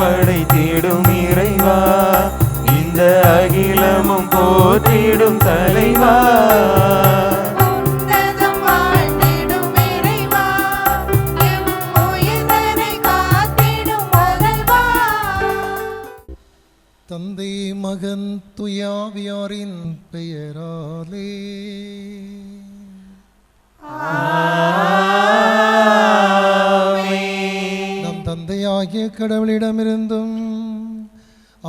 படைத்திடும் இறைவா, இந்த அகிலமும் போற்றிடும் தலைவா. தந்தை மகன் துயாவியாரின் பெயராலே நம் தந்தையாகிய கடவுளிடமிருந்தும்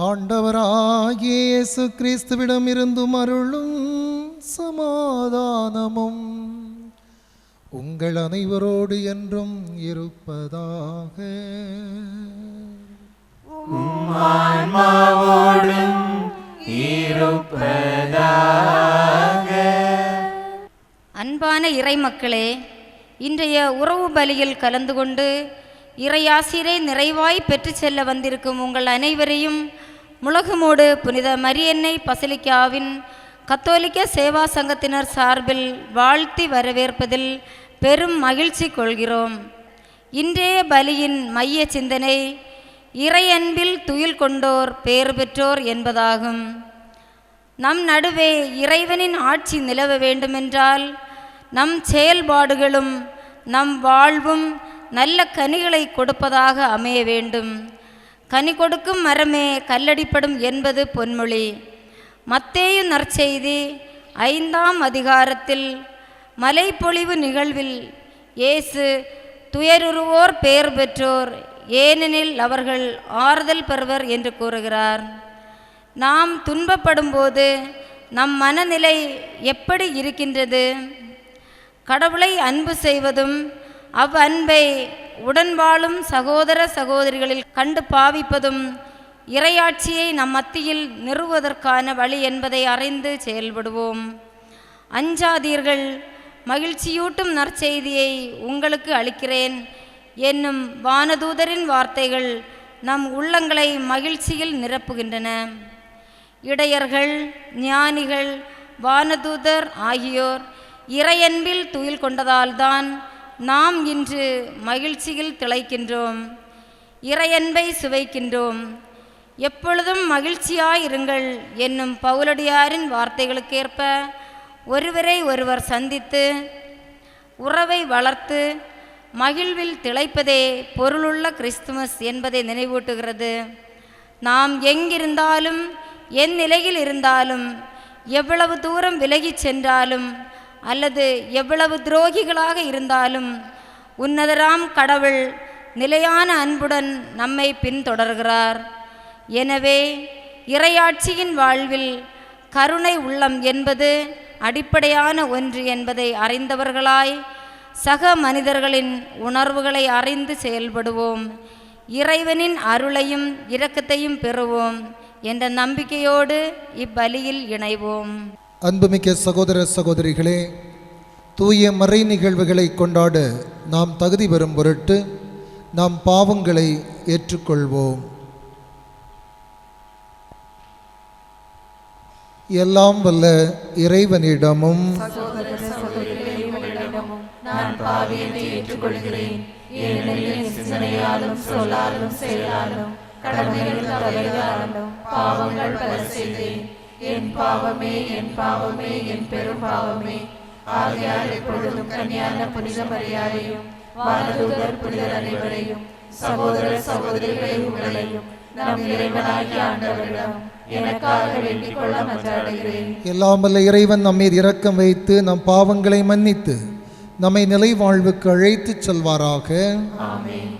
ஆண்டவராகிய இயேசு கிறிஸ்துவிடமிருந்தும் அருளும் சமாதானமும் உங்கள் அனைவரோடு என்றும் இருப்பதாக. அன்பான இறை மக்களே, இன்றைய உறவு பலியில் கலந்து கொண்டு இறையாசிரை நிறைவாய் பெற்று செல்ல வந்திருக்கும் உங்கள் அனைவரையும் முழகுமூடு புனித மரியன்னை பசிலிக்காவின் கத்தோலிக்க சேவா சங்கத்தினர் சார்பில் வாழ்த்தி வரவேற்பதில் பெரும் மகிழ்ச்சி கொள்கிறோம். இன்றைய பலியின் மைய சிந்தனை இறையன்பில் துயில் கொண்டோர் பேறு பெற்றோர் என்பதாகும். நம் நடுவே இறைவனின் ஆட்சி நிலவ வேண்டுமென்றால் நம் செயல்பாடுகளும் நம் வாழ்வும் நல்ல கனிகளை கொடுப்பதாக அமைய வேண்டும். கனி கொடுக்கும் மரமே கல்லடிப்படும் என்பது பொன்மொழி. மத்தேயு நற்செய்தி 5ஆம் அதிகாரத்தில் மலைப்பொழிவு நிகழ்வில் இயேசு துயருறுவோர் பேறு பெற்றோர், ஏனெனில் அவர்கள் ஆறுதல் பெறுவர் என்று கூறுகிறார். நாம் துன்பப்படும் போது நம் மனநிலை எப்படி இருக்கின்றது? கடவுளை அன்பு செய்வதும் அவ்வன்பை உடன் வாழும் சகோதர சகோதரிகளில் கண்டு பாவிப்பதும் இறையாட்சியை நம் மத்தியில் நிறுவுவதற்கான வழி என்பதை அறிந்து செயல்படுவோம். அஞ்சாதீர்கள், மகிழ்ச்சியூட்டும் நற்செய்தியை உங்களுக்கு அளிக்கிறேன் என்னும் வானதூதரின் வார்த்தைகள் நம் உள்ளங்களை மகிழ்ச்சியில் நிரப்புகின்றன. இடையர்கள், ஞானிகள், வானதூதர் ஆகியோர் இறையன்பில் துயில் கொண்டதால்தான் நாம் இன்று மகிழ்ச்சியில் திளைக்கின்றோம், இறையன்பை சுவைக்கின்றோம். எப்பொழுதும் மகிழ்ச்சியாயிருங்கள் என்னும் பவுலடியாரின் வார்த்தைகளுக்கேற்ப ஒருவரை ஒருவர் சந்தித்து உறவை வளர்த்து மகிழ்வில் திளைப்பதே பொருளுள்ள கிறிஸ்துமஸ் என்பதை நினைவூட்டுகிறது. நாம் எங்கிருந்தாலும் என் நிலையில் இருந்தாலும் எவ்வளவு தூரம் விலகிச் சென்றாலும் அல்லது எவ்வளவு துரோகிகளாக இருந்தாலும் உன்னதராம் கடவுள் நிலையான அன்புடன் நம்மை பின்தொடர்கிறார். எனவே இறையாட்சியின் வாழ்வில் கருணை உள்ளம் என்பது அடிப்படையான ஒன்று என்பதை அறிந்தவர்களாய் சக மனிதர்களின் உணர்வுகளை அறிந்து செயல்படுவோம். இறைவனின் அருளையும் இரக்கத்தையும் பெறுவோம் என்ற நம்பிக்கையோடு இப்பலியில் இணைவோம். அன்புமிக்க சகோதர சகோதரிகளே, தூய மறை நிகழ்வுகளை கொண்டாட நாம் தகுதி பெறும் பொருட்டு நாம் பாவங்களை ஏற்றுக்கொள்வோம். எல்லாம் வல்ல இறைவனிடமும் நான் பாவியனை ஏற்றுக்கொள்கிறேன். ஏனெனில் சிந்தனையாலும் சொல்லாலும் செயலாலும் கடமைகள் தவறினாலும் பாவங்கள் பல செய்தேன். என் பாவமே, என் பாவமே, என் பெரும் பாவமே. ஆகையால் எப்பொழுதும் கன்னியான புனித மரியாதையும் வானதூதர் புனிதர் அனைவரையும் சகோதர சகோதரிகளை உங்களையும் நம் இறைவனாகிய ஆண்டவரிடம் எனக்காக வேண்டிக் கொள்ள மன்றாடுகிறேன். எல்லாம் வல்ல இறைவன் நம்மீது இரக்கம் வைத்து நம் பாவங்களை மன்னித்து நம்மை நிலை வாழ்வுக்கு அழைத்துச் செல்வாராக. ஆமென்.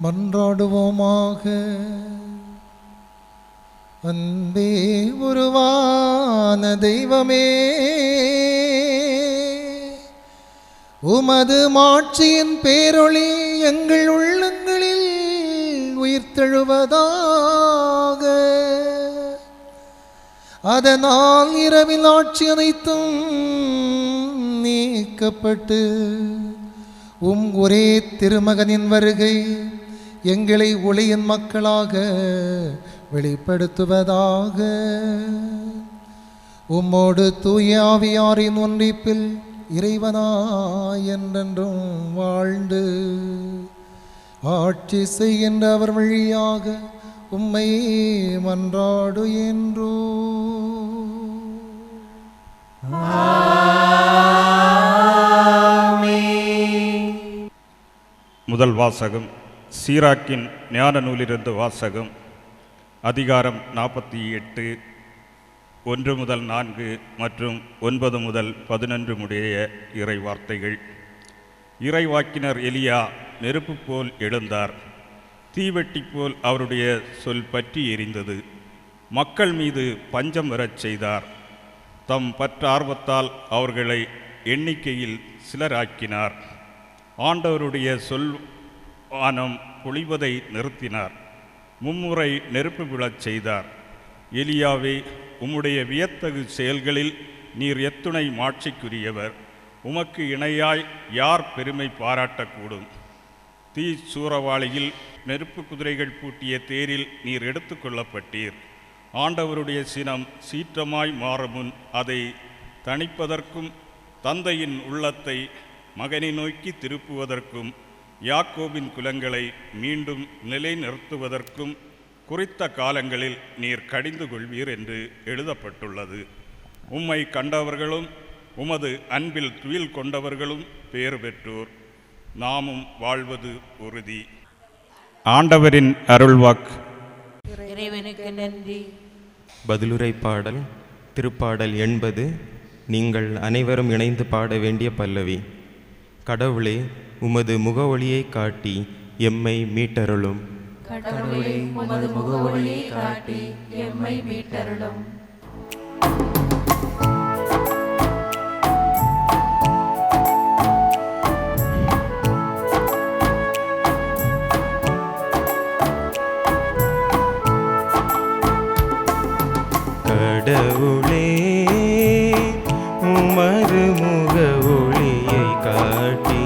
மன்றாடுவோமாக. அன்பே உருவான தெய்வமே, உமது மாட்சியின் பேரொளி எங்கள் உள்ளங்களில் உயிர்த்தெழுவதாக. அதனால் இரவில் ஆட்சி அனைத்தும் நீக்கப்பட்டு ஒரே திருமகனின் வருகை எங்களை ஒளியின் மக்களாக வெளிப்படுத்துவதாக. உம்மோடு தூய ஆவியாரின் ஒன்றிப்பில் இறைவனாய் என்றென்றும் வாழ்ந்து ஆட்சி செய்கின்ற அவர் வழியாக உம்மை மன்றாடு என்றோ. முதல் வாசகம் சீராக்கின் ஞான நூலிலிருந்து வாசகம். அதிகாரம் 48 1 முதல் 4 மற்றும் 9 முதல் 11 முடிய இறை வார்த்தைகள். இறைவாக்கினர் எலியா நெருப்பு போல் எழுந்தார். தீவெட்டி போல் அவருடைய சொல் பற்றி எரிந்தது. மக்கள் மீது பஞ்சம் வரச் செய்தார். தம் பற்றார்வத்தால் அவர்களை எண்ணிக்கையில் சிலராக்கினார். ஆண்டவருடைய சொல் வானம் பொழிவதை நிறுத்தினார். மும்முறை நெருப்பு விழச் செய்தார். எலியாவே, உம்முடைய வியத்தகு செயல்களில் நீர் எத்துணை மாட்சிக்குரியவர். உமக்கு இணையாய் யார் பெருமை பாராட்டக்கூடும்? தீ சூறவாளியில் நெருப்பு குதிரைகள் பூட்டிய தேரில் நீர் எடுத்து கொள்ளப்பட்டீர். ஆண்டவருடைய சினம் சீற்றமாய் மாறுமுன் அதை தணிப்பதற்கும் தந்தையின் உள்ளத்தை மகனை நோக்கி திருப்புவதற்கும் யாக்கோபின் குலங்களை மீண்டும் நிலைநிறுத்துவதற்கும் குறித்த காலங்களில் நீர் கடிந்து கொள்வீர் என்று எழுதப்பட்டுள்ளது. உம்மை கண்டவர்களும் உமது அன்பில் துயில் கொண்டவர்களும் பேறு பெற்றோர். நாமும் வாழ்வது உறுதி. ஆண்டவரின் அருள்வாக்கு. இறைவனுக்கு நன்றி. பதிலுரை பாடல் திருப்பாடல் 80. நீங்கள் அனைவரும் இணைந்து பாட வேண்டிய பல்லவி. கடவுளே, உமது முகவொளியை காட்டி எம்மை மீட்டருளும். கடவுளே, உமது முகவொளியை காட்டி எம்மை மீட்டருளும். கடவுளே, உமது முகவொளியை காட்டி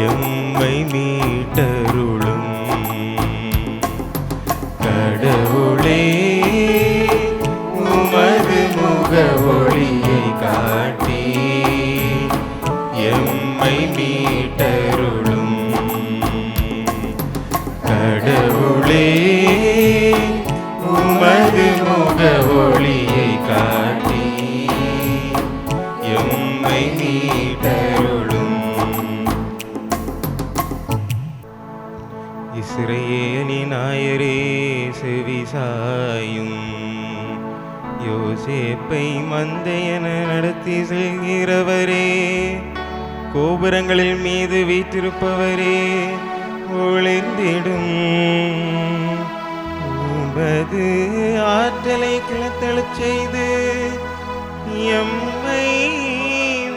எம்மை மீட்டருளும். கடவுளே, உமது முகவொளியை காட்டி எம்மை மீட்டருளும். கடவுளே, உமது முகவொளியை காட்டி எம்மை மீட்டருளும். இஸ்ரவேலின் நாயரே செவிசாயும். யோசேப்பை மந்தையென நடத்தி செல்கிறவரே, கோபுரங்களில் மீது வீற்றிருப்பவரே, ஒளிர்ந்திடும் உமது ஆற்றலை கிளத்தெழச் செய்து எம்மை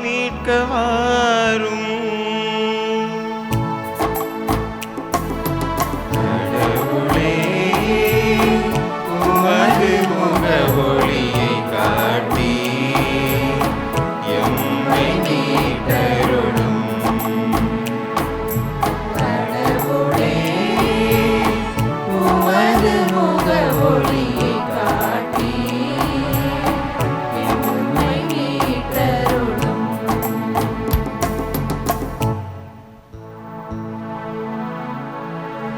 மீட்க வாரும். கடவுளே, உமது முகவொளியை காட்டி எம்மை மீட்டருளும். கடவுளே, உமது முகவொளியை காட்டி எம்மை மீட்டருளும்.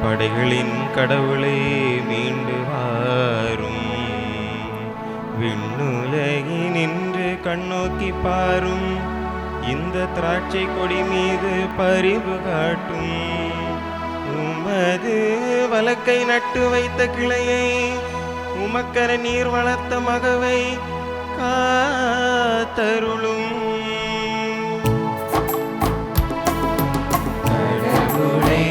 படைகளின் கடவுளே, மீண்டு வாரும். விண்ணுலகினின்று கண்ணோக்கி பாரும். இந்த திராட்சை கொடி மீது பரிவு காட்டும். உமது வலக்கை நட்டு வைத்த கிளையை, உமக்கர நீர் வளர்த்த மகவை காத்தருளும். கடவுளே,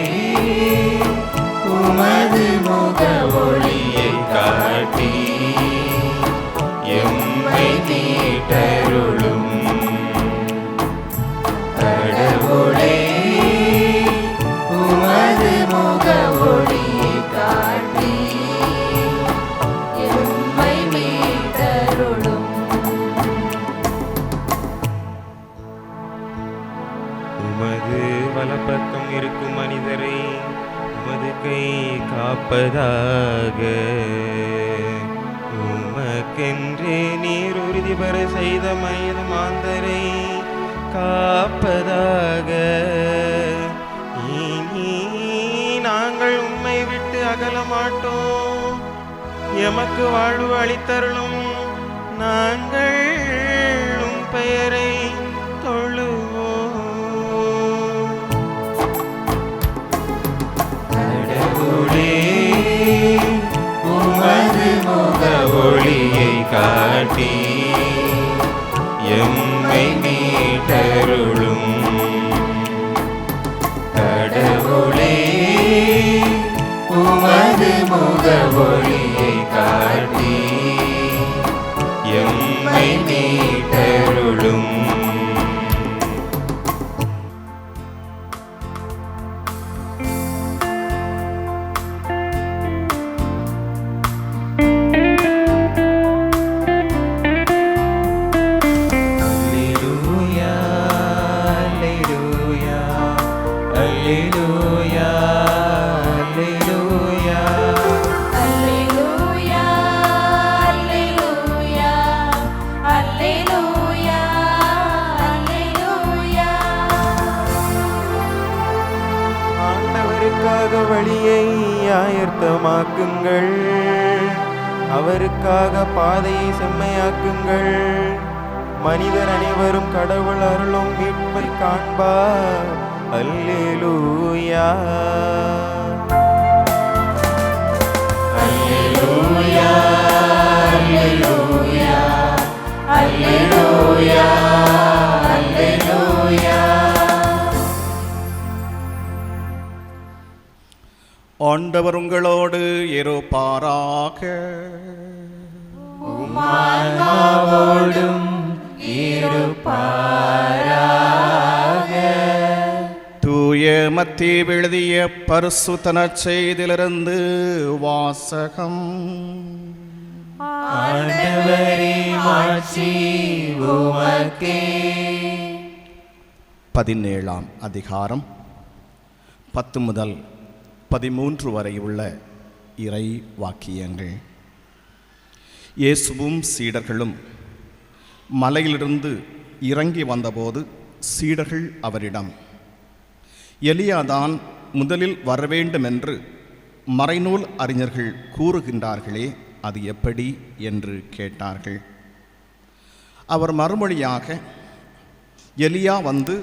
பக்கம் இருக்கும் மனிதரை உமது கை காப்பதாக. உமக்கென்றே நீர் உறுதி பெற செய்த மனித மாந்தரை காப்பதாக. இனி நாங்கள் உம்மை விட்டு அகல மாட்டோம். எமக்கு வாழ்வு அளித்தருளும். நாங்கள் உம் பெயரை தொழுவோம். கடவுளே, உமது முக ஒளியை காட்டி எம்மை மீட்டருளும். கடவுளே, உமது முக ஒளியை காட்டி எம்மை மீட்டருளும். ஆண்டவருக்காக வழியை ஆயத்தமாக்குங்கள். அவருக்காக பாதையை செம்மையாக்குங்கள். மனிதர் அனைவரும் கடவுள் அருளும் மீட்பை காண்பார். அல்லேலூயா, அல்லேலூயா, அல்லேலூயா, அல்லேலூயா, அல்லேலூயா. ஆண்டவர் உங்களோடு இருப்பாராக. உம்மாவோடும் இருப்பாராக. தூய மத்தேயு எழுதிய பரிசுத்த நற்செய்தியிலிருந்து வாசகம். ஆண்டவரே, மாட்சி உமக்கே. 17ஆம் அதிகாரம் 10 முதல் 13 வரை உள்ள இறை வாக்கியங்கள். இயேசுவும் சீடர்களும் மலையிலிருந்து இறங்கி வந்தபோது சீடர்கள் அவரிடம், எலியாதான் முதலில் வரவேண்டும் என்று மறைநூல் அறிஞர்கள் கூறுகின்றார்களே, அது எப்படி என்று கேட்டார்கள். அவர் மறுமொழியாக, எலியா வந்து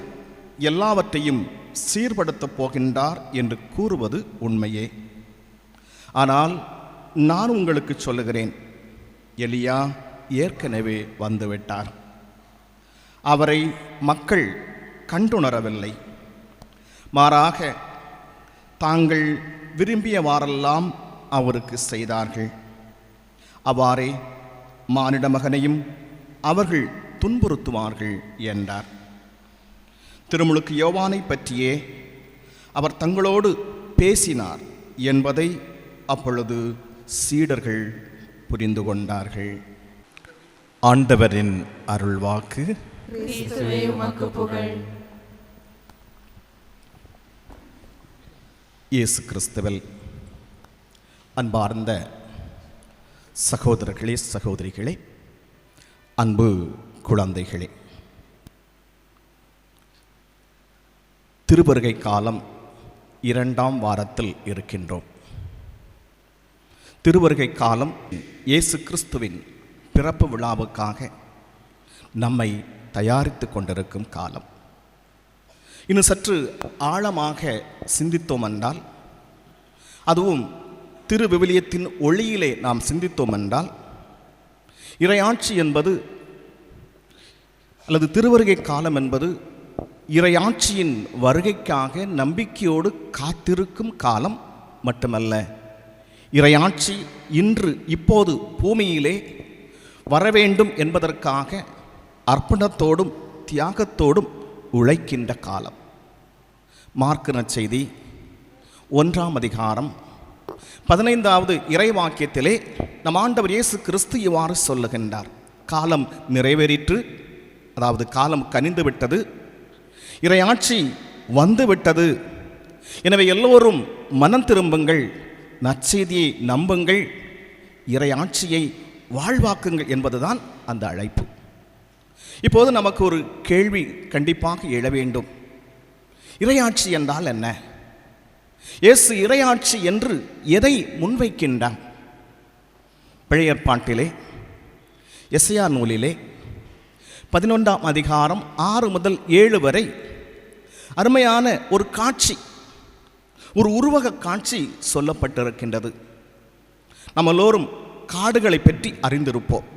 எல்லாவற்றையும் சீர்படுத்தப் போகின்றார் என்று கூறுவது உண்மையே. ஆனால் நான் உங்களுக்கு சொல்லுகிறேன், எலியா ஏற்கனவே வந்துவிட்டார். அவரை மக்கள் கண்டுணரவில்லை. மாறாக தாங்கள் விரும்பியவாறெல்லாம் அவருக்கு செய்தார்கள். அவ்வாறே மானிட மகனையும் அவர்கள் துன்புறுத்துவார்கள் என்றார். திருமுழுக்கு யோவானை பற்றியே அவர் தங்களோடு பேசினார் என்பதை அப்பொழுது சீடர்கள் புரிந்து கொண்டார்கள். ஆண்டவரின் அருள்வாக்கு. கிறிஸ்துவே, உமக்கு புகழ். இயேசு கிறிஸ்துவில் அன்பார்ந்த சகோதரர்களே, சகோதரிகளே, அன்பு குழந்தைகளே, திருவருகை காலம் 2ஆம் வாரத்தில் இருக்கின்றோம். திருவருகை காலம் இயேசு கிறிஸ்துவின் பிறப்பு விழாவுக்காக நம்மை தயாரித்து கொண்டிருக்கும் காலம். இன்னும் சற்று ஆழமாக சிந்தித்தோம் என்றால், அதுவும் திருவிவிலியத்தின் ஒளியிலே நாம் சிந்தித்தோம் என்றால், இறையாட்சி என்பது அல்லது திருவருகை காலம் என்பது இறையாட்சியின் வருகைக்காக நம்பிக்கையோடு காத்திருக்கும் காலம் மட்டுமல்ல, இறையாட்சி இன்று இப்போது பூமியிலே வரவேண்டும் என்பதற்காக அர்ப்பணத்தோடும் தியாகத்தோடும் உழைக்கின்ற காலம். மார்க்கு நற்செய்தி 1ஆம் அதிகாரம் 15வது இறைவாக்கியத்திலே நம் ஆண்டவர் இயேசு கிறிஸ்து இவ்வாறு சொல்லுகின்றார், காலம் நிறைவேறிற்று, அதாவது காலம் கனிந்து விட்டது, இறையாட்சி வந்துவிட்டது. எனவே எல்லோரும் மனம் திரும்புங்கள், நற்செய்தியை நம்புங்கள், இறையாட்சியை வாழ்வாக்குங்கள் என்பதுதான் அந்த அழைப்பு. இப்போது நமக்கு ஒரு கேள்வி கண்டிப்பாக எழ வேண்டும். இறையாட்சி என்றால் என்ன? இயேசு இறையாட்சி என்று எதை முன்வைக்கின்றார்? பழைய ஏற்பாட்டிலே எசையா நூலிலே 11ஆம் அதிகாரம் 6 முதல் 7 வரை அருமையான ஒரு காட்சி, ஒரு உருவக காட்சி சொல்லப்பட்டிருக்கின்றது. நம்ம எல்லோரும் காடுகளை பற்றி அறிந்திருப்போம்.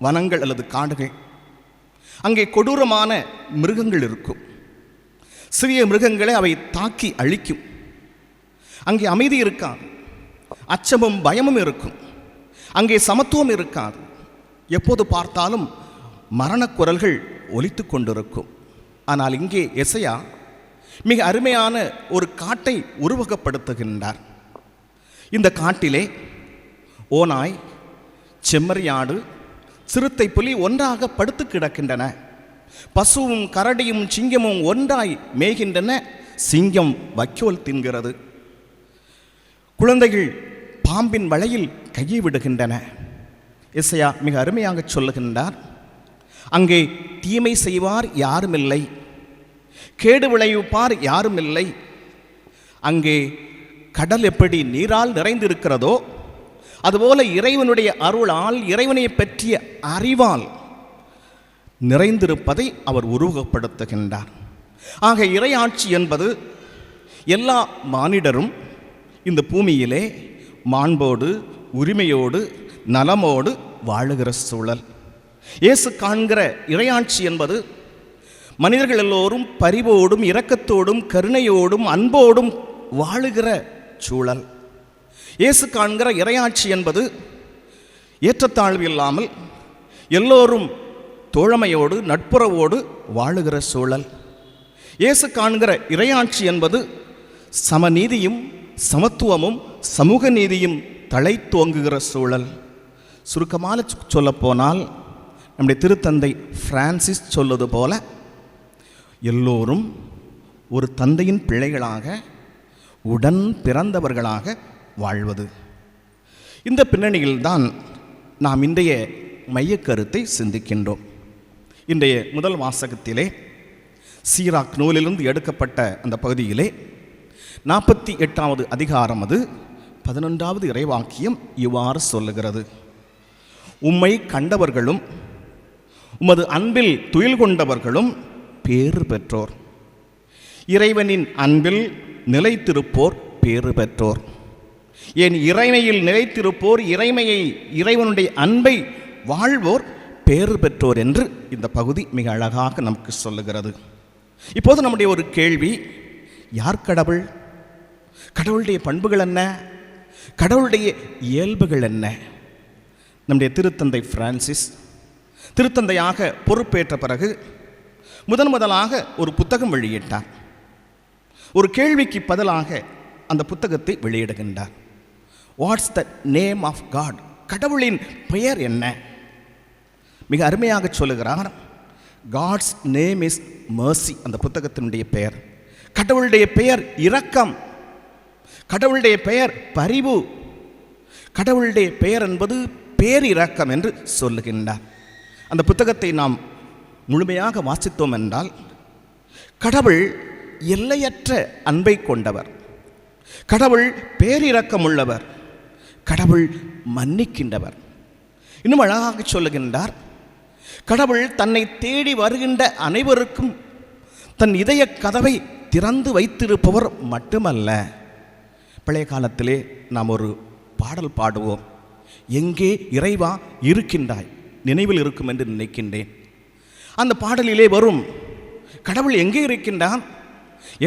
வனங்கள் அல்லது காடுகள், அங்கே கொடூரமான மிருகங்கள் இருக்கும். சிறிய மிருகங்களை அவை தாக்கி அழிக்கும். அங்கே அமைதி இருக்காது, அச்சமும் பயமும் இருக்கும். அங்கே சமத்துவம் இருக்காது. எப்போது பார்த்தாலும் மரணக்குரல்கள் ஒலித்து கொண்டிருக்கும். ஆனால் இங்கே எசையா மிக அருமையான ஒரு காட்டை உருவகப்படுத்துகின்றார். இந்த காட்டிலே ஓநாய், செம்மறியாடு, சிறுத்தை, புலி ஒன்றாக படுத்து கிடக்கின்றன. பசுவும் கரடியும் சிங்கமும் ஒன்றாய் மேய்கின்றன. சிங்கம் வைக்கோல் தின்கிறது. குழந்தைகள் பாம்பின் வலையில் கையை விடுகின்றன. எசையா மிக அருமையாக சொல்லுகின்றார், அங்கே தீமை செய்வார் யாருமில்லை, கேடு விளைவிப்பார் யாருமில்லை. அங்கே கடல் எப்படி நீரால் நிறைந்திருக்கிறதோ அதுபோல இறைவனுடைய அருளால், இறைவனை பற்றிய அறிவால் நிறைந்திருப்பதை அவர் உருவகப்படுத்துகின்றார். ஆக இறையாட்சி என்பது எல்லா மானிடரும் இந்த பூமியிலே மாண்போடு, உரிமையோடு, நலமோடு வாழுகிற சூழல். இயேசு காண்கிற இறையாட்சி என்பது மனிதர்கள் எல்லோரும் பரிவோடும், இரக்கத்தோடும், கருணையோடும், அன்போடும் வாழுகிற சூழல். இயேசு காண்கிற இறையாட்சி என்பது ஏற்றத்தாழ்வு இல்லாமல் எல்லோரும் தோழமையோடு, நட்புறவோடு வாழுகிற சூழல். இயேசு காண்கிற இறையாட்சி என்பது சமநீதியும், சமத்துவமும், சமூக நீதியும் தலை தோங்குகிற சூழல். சுருக்கமாக சொல்லப்போனால் நம்முடைய திருத்தந்தை பிரான்சிஸ் சொல்வது போல எல்லோரும் ஒரு தந்தையின் பிள்ளைகளாக, உடன் பிறந்தவர்களாக வாழ்வது. இந்த பின்னணியில்தான் நாம் இன்றைய மையக்கருத்தை சிந்திக்கின்றோம். இன்றைய முதல் வாசகத்திலே சீராக் நூலிலிருந்து எடுக்கப்பட்ட அந்த பகுதியிலே 48வது அதிகாரம், அது 11வது இறைவாக்கியம் இவ்வாறு சொல்லுகிறது: உம்மை கண்டவர்களும் உமது அன்பில் துயில் கொண்டவர்களும் பேறு பெற்றோர். இறைவனின் அன்பில் நிலைத்திருப்போர் பேறு பெற்றோர். என் இறைமையில் நிலைத்திருப்போர், இறைவனுடைய அன்பை வாழ்வோர் பேறு பெற்றோர் என்று இந்த பகுதி மிக அழகாக நமக்கு சொல்லுகிறது. இப்போது நம்முடைய ஒரு கேள்வி: யார் கடவுள்? கடவுளுடைய பண்புகள் என்ன? கடவுளுடைய இயல்புகள் என்ன? நம்முடைய திருத்தந்தை பிரான்சிஸ் திருத்தந்தையாக பொறுப்பேற்ற பிறகு முதலாக ஒரு புத்தகம் வெளியிட்டார். ஒரு கேள்விக்கு பதிலாக அந்த புத்தகத்தை வெளியிடுகின்றார். What's the name of God? கடவுளின் பெயர் என்ன? மிக அருமையாக சொல்லுகிறார், காட்ஸ் நேம் இஸ் மர்சி. அந்த புத்தகத்தினுடைய பெயர், கடவுளுடைய பெயர் இரக்கம், கடவுளுடைய பெயர் பரிவு, கடவுளுடைய பெயர் என்பது பேரிரக்கம் என்று சொல்லுகின்றார். அந்த புத்தகத்தை நாம் முழுமையாக வாசித்தோம் என்றால், கடவுள் எல்லையற்ற அன்பை கொண்டவர், கடவுள் பேரிரக்கமுள்ளவர், கடவுள் மன்னிக்கின்றவர். இன்னும் அழகாக சொல்லுகின்றார், கடவுள் தன்னை தேடி வருகின்ற அனைவருக்கும் தன் இதய கதவை திறந்து வைத்திருப்பவர் மட்டுமல்ல. பழைய காலத்திலே நாம் ஒரு பாடல் பாடுவோம், எங்கே இறைவா இருக்கின்றாய், நினைவில் இருக்கும் என்று நினைக்கின்றேன். அந்த பாடலிலே வரும், கடவுள் எங்கே இருக்கின்றான்?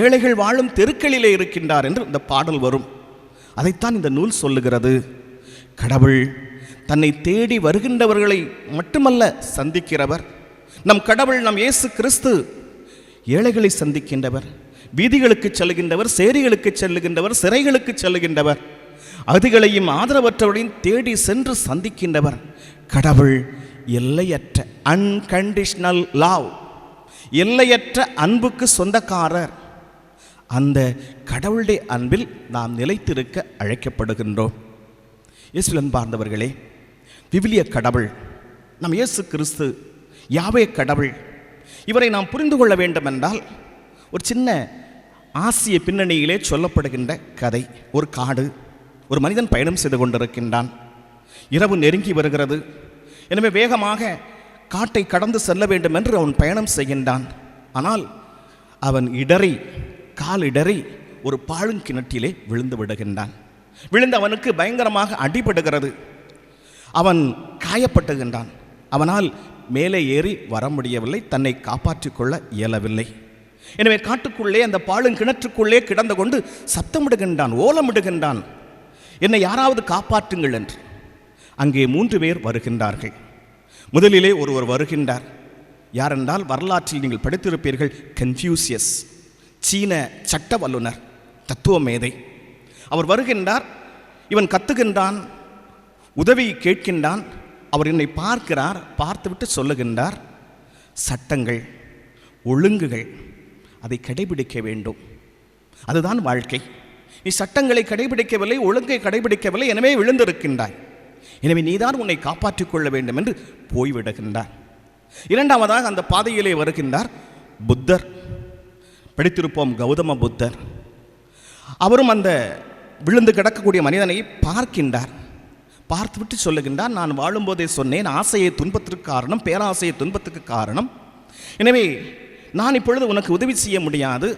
ஏழைகள் வாழும் தெருக்களிலே இருக்கின்றார் என்று இந்த பாடல் வரும். அதைத்தான் இந்த நூல் சொல்லுகிறது. கடவுள் தன்னை தேடி வருகின்றவர்களை மட்டுமல்ல சந்திக்கிறவர். நம் கடவுள், நம் இயேசு கிறிஸ்து ஏழைகளை சந்திக்கின்றவர், வீதிகளுக்கு செல்லுகின்றவர், சேரிகளுக்கு செல்லுகின்றவர், சிறைகளுக்கு செல்லுகின்றவர், அகதிகளையும் ஆதரவற்றவர்களையும் தேடி சென்று சந்திக்கின்றவர். கடவுள் எல்லையற்ற அன்கண்டிஷனல் லவ், எல்லையற்ற அன்புக்கு சொந்தக்காரர். அந்த கடவுளுடைய அன்பில் நாம் நிலைத்திருக்க அழைக்கப்படுகின்றோம். இயேசுவில் அன்பார்ந்தவர்களே, விவிலிய கடவுள் நம் இயேசு கிறிஸ்து யாவே கடவுள், இவரை நாம் புரிந்து கொள்ள வேண்டுமென்றால் ஒரு சின்ன ஆசிய பின்னணியிலே சொல்லப்படுகின்ற கதை. ஒரு காடு, ஒரு மனிதன் பயணம் செய்து கொண்டிருக்கின்றான். இரவு நெருங்கி வருகிறது. எனவே வேகமாக காட்டை கடந்து செல்ல வேண்டும் என்று அவன் பயணம் செய்கின்றான். ஆனால் அவன் கால் இடறி ஒரு பாழுங்கிணற்றிலே விழுந்து விடுகின்றான். விழுந்து அவனுக்கு பயங்கரமாக அடிபடுகிறது. அவன் காயப்பட்டுகின்றான். அவனால் மேலே ஏறி வர முடியவில்லை, தன்னை காப்பாற்றிக் கொள்ள இயலவில்லை. எனவே காட்டுக்குள்ளே அந்த பாழுங்கிணற்றுக்குள்ளே கிடந்து கொண்டு சத்தமிடுகின்றான், ஓலமிடுகின்றான், என்னை யாராவது காப்பாற்றுங்கள் என்று. அங்கே 3 பேர் வருகின்றார்கள். முதலிலே ஒருவர் வருகின்றார். யாரென்றால் வரலாற்றில் நீங்கள் படித்திருப்பீர்கள், கன்ஃபியூசியஸ், சீன சட்ட வல்லுனர், தத்துவ மேதை. அவர் வருகின்றார். இவன் கத்துகின்றான், உதவி கேட்கின்றான். அவர் என்னை பார்க்கிறார். பார்த்துவிட்டு சொல்லுகின்றார், சட்டங்கள், ஒழுங்குகள், அதை கடைபிடிக்க வேண்டும். அதுதான் வாழ்க்கை. நீ சட்டங்களை கடைபிடிக்கவில்லை, ஒழுங்கை கடைபிடிக்கவில்லை, எனவே விழுந்திருக்கின்றாய். எனவே நீதான் உன்னை காப்பாற்றிக் கொள்ள வேண்டும் என்று போய்விடுகின்றார். இரண்டாவதாக அந்த பாதையிலே வருகின்றார் புத்தர். படித்திருப்போம், கௌதம புத்தர். அவரும் அந்த விழுந்து கிடக்கக்கூடிய மனிதனை பார்க்கின்றார். பார்த்துவிட்டு சொல்லுகின்றார், நான் வாழும்போதே சொன்னேன், ஆசையை துன்பத்திற்கு காரணம், பேராசையை துன்பத்துக்கு காரணம். எனவே நான் இப்பொழுது உனக்கு உதவி செய்ய முடியாது.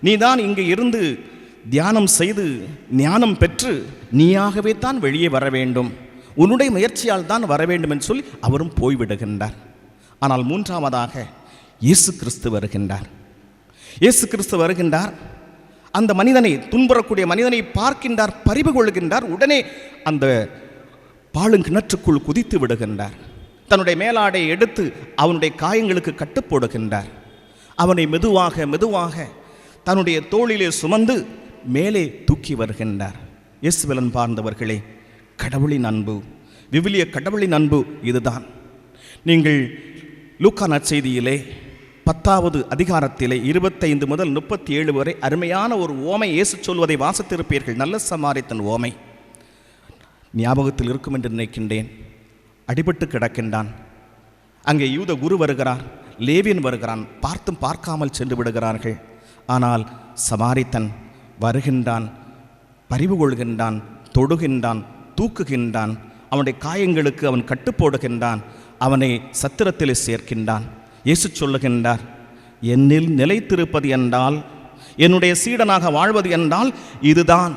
நீதான் இங்கே இருந்து தியானம் செய்து ஞானம் பெற்று நீயாகவே தான் வெளியே வர வேண்டும், உன்னுடைய முயற்சியால் தான் வர வேண்டும் என்று சொல்லி அவரும் போய்விடுகின்றார். ஆனால் மூன்றாவதாக இயேசு கிறிஸ்து வருகின்றார். இயேசு கிறிஸ்து வருகின்றார். அந்த மனிதனை, துன்புறக்கூடிய மனிதனை பார்க்கின்றார், பரிவு கொள்கின்றார். உடனே அந்த பாழுங்கிணற்றுக்குள் குதித்து விடுகின்றார். தன்னுடைய மேலாடை எடுத்து அவனுடைய காயங்களுக்கு கட்டுப்போடுகின்றார். அவனை மெதுவாக மெதுவாக தன்னுடைய தோளிலே சுமந்து மேலே தூக்கி வருகின்றார். இயேசுவில் அன்பார்ந்தவர்களே, கடவுளின் அன்பு, விவிலிய கடவுளின் அன்பு இதுதான். நீங்கள் லூக்கா நற்செய்தியிலே 10வது அதிகாரத்திலே 25 முதல் 37 வரை அருமையான ஒரு ஓமை இயேசு சொல்வதை வாசித்திருப்பீர்கள். நல்ல சமாரித்தன் ஓமை ஞாபகத்தில் இருக்கும் என்று நினைக்கின்றேன். அடிபட்டு கிடக்கின்றான். அங்கே யூத குரு வருகிறார், லேவியன் வருகிறான். பார்த்தும் பார்க்காமல் சென்று விடுகிறார்கள். ஆனால் சமாரித்தன் வருகின்றான், பரிவு கொள்கின்றான், தொடுகின்றான், தூக்குகின்றான். அவனுடைய காயங்களுக்கு அவன் கட்டுப்போடுகின்றான். அவனை சத்திரத்திலே சேர்க்கின்றான். இயேசு சொல்லுகின்றார், என்னில் நிலைத்திருப்பது என்றால், என்னுடைய சீடனாக வாழ்வது என்றால் இதுதான்.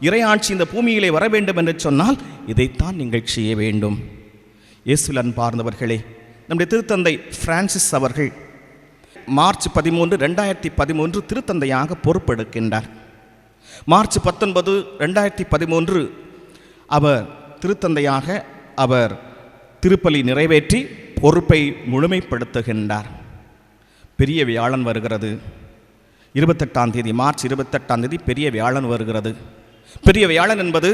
இறையாட்சி இந்த பூமியிலே வர வேண்டும் என்று சொன்னால் இதைத்தான் நீங்கள் செய்ய வேண்டும். இயேசுவில் அன்பார்ந்தவர்களே, நம்முடைய திருத்தந்தை பிரான்சிஸ் அவர்கள் மார்ச் 13, 2013 திருத்தந்தையாக பொறுப்பெடுக்கின்றார். மார்ச் 19, 2013 அவர் திருத்தந்தையாக அவர் திருப்பலி நிறைவேற்றி பொறுப்பை முழுமைப்படுத்துகின்றார். பெரிய வியாழன் வருகிறது. 28ஆம் தேதி, மார்ச் 28ஆம் தேதி பெரிய வியாழன் வருகிறது. பெரிய வியாழன் என்பது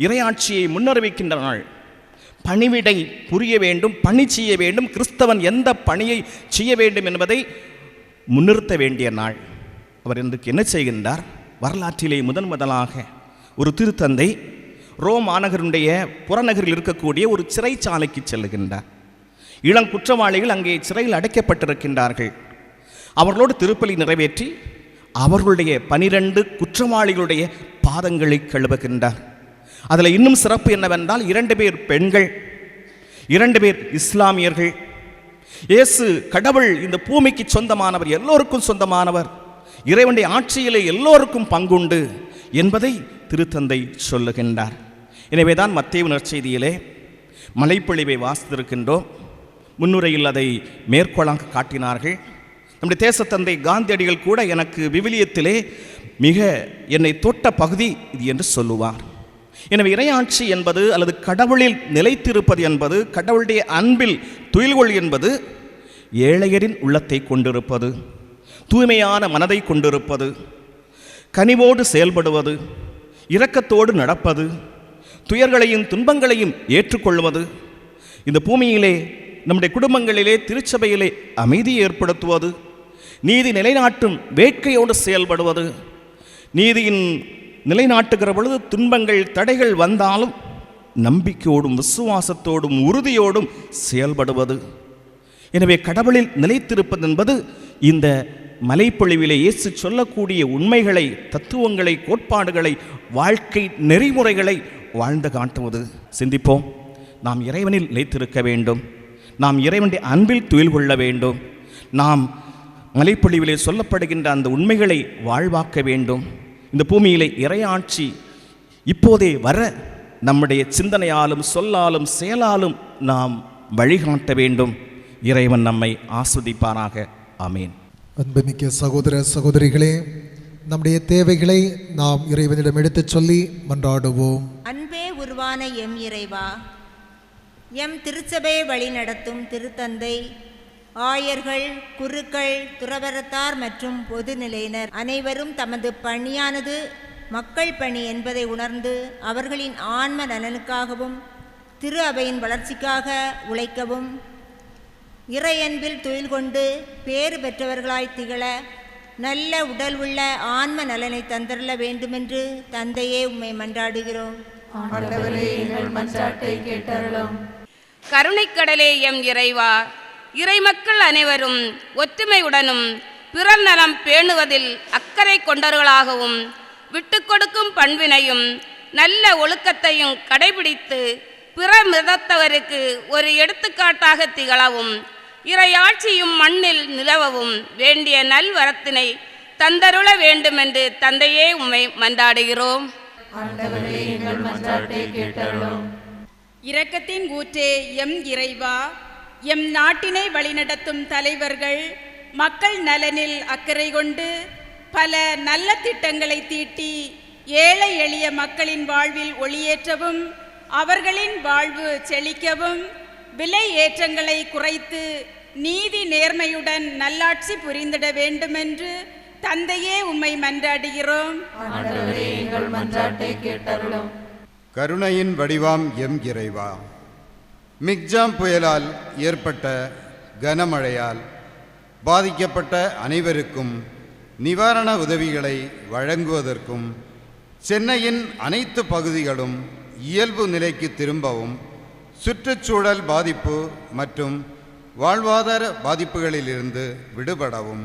இறையாட்சியை முன்னறிவிக்கின்ற நாள். பணிவிடை புரிய வேண்டும், பணி செய்ய வேண்டும், கிறிஸ்தவன் எந்த பணியை செய்ய வேண்டும் என்பதை முன்னிறுத்த வேண்டிய நாள். அவர் இன்றைக்கு என்ன செய்கின்றார்? வரலாற்றிலே முதலாக ஒரு திருத்தந்தை ரோம் மாநகருடைய புறநகரில் இருக்கக்கூடிய ஒரு சிறைச்சாலைக்கு செல்லுகின்றார். இளம் குற்றவாளிகள் அங்கே சிறையில் அடைக்கப்பட்டிருக்கின்றார்கள். அவர்களோடு திருப்பலி நிறைவேற்றி அவர்களுடைய 12 குற்றவாளிகளுடைய பாதங்களை கழுவுகின்றார். அதில் இன்னும் சிறப்பு என்னவென்றால் 2 பேர் பெண்கள், 2 பேர் இஸ்லாமியர்கள். இயேசு கடவுள் இந்த பூமிக்கு சொந்தமானவர், எல்லோருக்கும் சொந்தமானவர், இறைவனுடைய ஆட்சியிலே எல்லோருக்கும் பங்குண்டு என்பதை திருத்தந்தை சொல்லுகின்றார். எனவேதான் மத்தேயு நற்செய்தியிலே மலைப்பொழிவை வாசித்திருக்கின்றோம். முன்னுரையில் அதை மேற்கோளாக காட்டினார்கள். நம்முடைய தேசத்தந்தை காந்தியடிகள் கூட எனக்கு விவிலியத்திலே மிக என்னை தொட்ட பகுதி இது என்று சொல்லுவார். எனவே இறையாட்சி என்பது அல்லது கடவுளில் நிலைத்திருப்பது என்பது, கடவுளுடைய அன்பில் துயில்கொள் என்பது ஏழையரின் உள்ளத்தை கொண்டிருப்பது, தூய்மையான மனதை கொண்டிருப்பது, கனிவோடு செயல்படுவது, இரக்கத்தோடு நடப்பது, துயர்களையும் துன்பங்களையும் ஏற்றுக்கொள்வது, இந்த பூமியிலே நம்முடைய குடும்பங்களிலே திருச்சபையிலே அமைதியை ஏற்படுத்துவது, நீதி நிலைநாட்டும் வேட்கையோடு செயல்படுவது, நீதியின் நிலைநாட்டுகிற பொழுது துன்பங்கள் தடைகள் வந்தாலும் நம்பிக்கையோடும் விசுவாசத்தோடும் உறுதியோடும் செயல்படுவது. எனவே கடவுளில் நிலைத்திருப்பது என்பது இந்த மலைப்பொழிவிலே இயேசு சொல்லக்கூடிய உண்மைகளை, தத்துவங்களை, கோட்பாடுகளை, வாழ்க்கை நெறிமுறைகளை வாழ்ந்து காட்டுவது. சிந்திப்போம். நாம் இறைவனில் நிலைத்திருக்க வேண்டும். நாம் இறைவனுடைய அன்பில் துயில் கொள்ள வேண்டும். நாம் மலைப்பொழிவிலே சொல்லப்படுகின்ற அந்த உண்மைகளை வாழ்வாக்க வேண்டும். இந்த பூமியிலே இறையாட்சி இப்போதே வர நம்முடைய சிந்தனையாலும் சொல்லாலும் செயலாலும் நாம் வழிகாட்ட வேண்டும். இறைவன் நம்மை ஆஸ்வதிப்பாராக. ஆமேன். அன்புமிக்க சகோதர சகோதரிகளே, நம்முடைய தேவைகளை நாம் இறைவனிடம் எடுத்துச் சொல்லி மன்றாடுவோம். அன்பே உருவான எம் இறைவா, எம் திருச்சபையை வழிநடத்தும் திருத்தந்தை, ஆயர்கள், குருக்கள், துறவரத்தார் மற்றும் பொதுநிலையினர் அனைவரும் தமது பணியானது மக்கள் பணி என்பதை உணர்ந்து அவர்களின் ஆன்ம நலனுக்காகவும் திரு அவையின் வளர்ச்சிக்காக உழைக்கவும், இறையன்பில் துயில் கொண்டு பேறு பெற்றவர்களாய் திகழ நல்ல உடல் உள்ள ஆன்ம நலனை தந்தரல வேண்டுமென்று தந்தையே உம்மை மன்றாடுகிறோம். கருணைக்கடலே எம் இறைவா, இறைமக்கள் அனைவரும் ஒற்றுமையுடனும் பிறர் நலம் பேணுவதில் அக்கறை கொண்டவர்களாகவும் விட்டு கொடுக்கும் பண்பினையும் நல்ல ஒழுக்கத்தையும் கடைபிடித்து பிற மதத்தவருக்கு ஒரு எடுத்துக்காட்டாக திகழவும் இறையாட்சியும் மண்ணில் நிலவவும் வேண்டிய நல்வரத்தினை தந்தருள வேண்டுமென்று தந்தையே உம்மை மன்றாடுகிறோம். இரக்கத்தின் ஊற்றே எம் இறைவா, எம் நாட்டினை வழிநடத்தும் தலைவர்கள் மக்கள் நலனில் அக்கறை கொண்டு பல நல்ல திட்டங்களை தீட்டி ஏழை எளிய மக்களின் வாழ்வில் ஒளியேற்றவும் அவர்களின் வாழ்வு செழிக்கவும் விலை ஏற்றங்களை குறைத்து நீதி நேர்மையுடன் நல்லாட்சி புரிந்திட வேண்டுமென்று தந்தையே உம்மை மன்றாடுகிறோம். கருணையின் வடிவாம் எம் இறைவா, மிக்ஜாம் புயலால் ஏற்பட்ட கனமழையால் பாதிக்கப்பட்ட அனைவருக்கும் நிவாரண உதவிகளை வழங்குவதற்கும் சென்னையின் அனைத்து பகுதிகளும் இயல்பு நிலைக்கு திரும்பவும் சுற்றுச்சூழல் பாதிப்பு மற்றும் வாழ்வாதார பாதிப்புகளிலிருந்து விடுபடவும்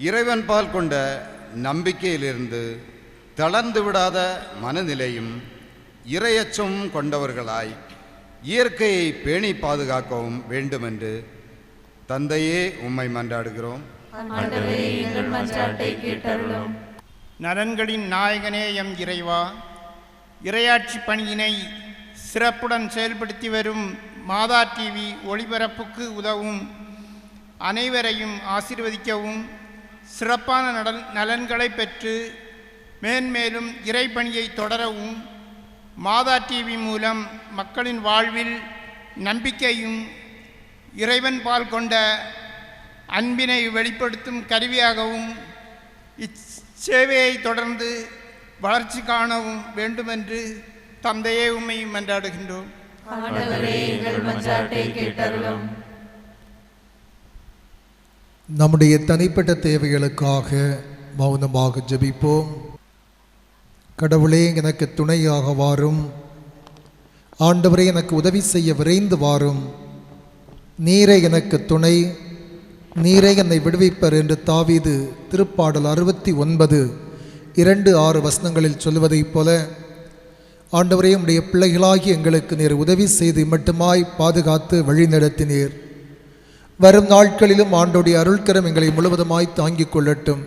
இறைவன்பால் கொண்ட நம்பிக்கையிலிருந்து தளர்ந்து விடாத மனநிலையும் இறையச்சமும் கொண்டவர்களாய் இயற்கையை பேணி பாதுகாக்கவும் வேண்டுமென்று தந்தையே உம்மை மன்றாடுகிறோம். நலன்களின் நாயகனே எம் இறைவா, இறையாட்சி பணியினை சிறப்புடன் செயல்படுத்தி வரும் மாதா டிவி ஒளிபரப்புக்கு உதவும் அனைவரையும் ஆசீர்வதிக்கவும், சிறப்பான நலன்களை பெற்று மேன்மேலும் இறைப்பணியை தொடரவும், மாதா டிவி மூலம் மக்களின் வாழ்வில் நம்பிக்கையும் இறைவன் பால் கொண்ட அன்பினை வெளிப்படுத்தும் கருவியாகவும் இச்சேவையை தொடர்ந்து வளர்ச்சி காணவும் வேண்டுமென்று தந்தையே உம்மை மன்றாடுகின்றோம். நம்முடைய தனிப்பட்ட தேவைகளுக்காக மௌனமாக ஜெபிப்போம். கடவுளே, எனக்கு துணையாக வாரும். ஆண்டவரே, எனக்கு உதவி செய்ய விரைந்து வாரும். நீரே எனக்கு துணை, நீரே என்னை விடுவிப்பர் என்று தாவீது திருப்பாடல் 69:2-6 வசனங்களில் சொல்வதைப் போல ஆண்டவரே, உம்முடைய பிள்ளைகளாகி எங்களுக்கு நீர் உதவி செய்து மட்டுமாய் பாதுகாத்து வழி நடத்தினீர். வரும் நாட்களிலும் ஆண்டோடைய அருள்கரம் எங்களை முழுவதுமாய் தாங்கிக் கொள்ளட்டும்.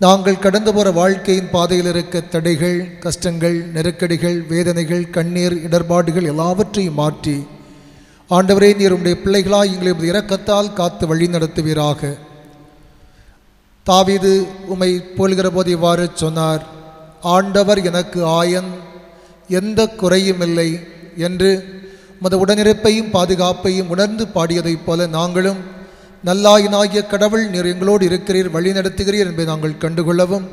நாங்கள் கடந்து போகிற வாழ்க்கையின் பாதையில் இருக்க தடைகள், கஷ்டங்கள், நெருக்கடிகள், வேதனைகள், கண்ணீர், இடர்பாடுகள் எல்லாவற்றையும் மாற்றி ஆண்டவரே, நீர் உம்முடைய பிள்ளைகளாய் எங்களை இரக்கத்தால் காத்து வழி நடத்துவீராக. தாவீது உம்மை போல்கிற போது இவ்வாறு சொன்னார்: ஆண்டவர் எனக்கு ஆயன், எந்த குறையும் இல்லை என்று உமது உடனிருப்பையும் பாதுகாப்பையும் உணர்ந்து பாடியதைப் போல நாங்களும் நல்லாயினாகிய கடவுள் நீர் எங்களோடு இருக்கிறீர், வழி நடத்துகிறீர் என்பதை நாங்கள் கண்டுகொள்ளவும்,